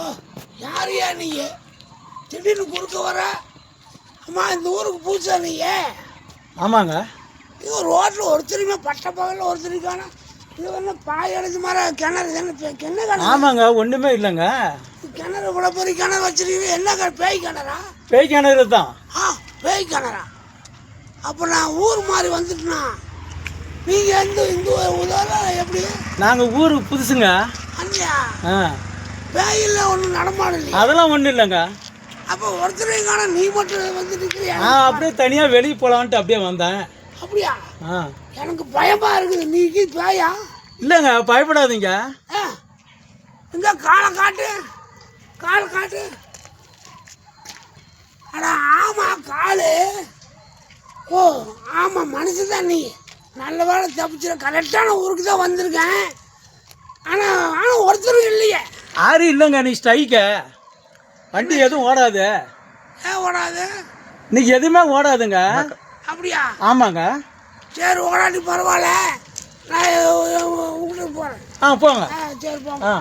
ஓ யாரையா நீ திடீர்னு குறுக்க வர? அம்மா இந்த ஊருக்கு பூச்சா நீ? ஆமாங்க. இது ரோட்டில் ஒருத்தருமே பட்ட பகலில் ஒருத்தருக்கான இது வந்து பாய் அடைஞ்ச மாதிரி கிணறு தானே? கிணறு? ஆமாங்க, ஒன்றுமே இல்லைங்க. கிணறு இவ்வளோ பெரிய கிணறு வச்சிருக்கீங்க, என்ன பேய் கிணறா? பேய் கிணறு தான். பேய் கிணறா? அப்போ நான் ஊர் மாதிரி வந்துட்டுனா நீங்கள் இந்த உதவியில் எப்படி? நாங்கள் ஊருக்கு புதுசுங்க. அண்ணியா? ஆ, பேயில் ஒன்றும் நடமாடலையா? அதெல்லாம் ஒன்றும் இல்லைங்க. அப்போ ஒருத்தரையும் காண நீ மட்டும் வந்து நிற்கிறியா? அப்படியே தனியாக வெளியே போகலான்ட்டு அப்படியே வந்தேன். அப்படியா? ஆ, எனக்கு பயமா இருக்குது. நீ பேயா? இல்லைங்க, பயப்படாதீங்க. இந்த காலை காட்டு, காலை காட்டு. அடா ஆமா காலு. ஓ ஆமாம், மனுஷன் நீ. நல்ல வேலை தப்பிச்சிட, கரெக்டான ஊருக்கு தான் வந்திருக்கேன். ஆனால் ஒருத்தரும் இல்லையே. யாரும் இல்லைங்க. நீ ஸ்ட்ரைக்க வண்டி எதுவும் ஓடாது. ஏன் ஓடாது? இன்னைக்கு எதுவுமே ஓடாதுங்க. அப்படியா? ஆமாங்க. சரி ஓடாட்டி பரவாயில்ல, நான் வீட்டுக்கு போகிறேன். போங்க. சரி போங்க.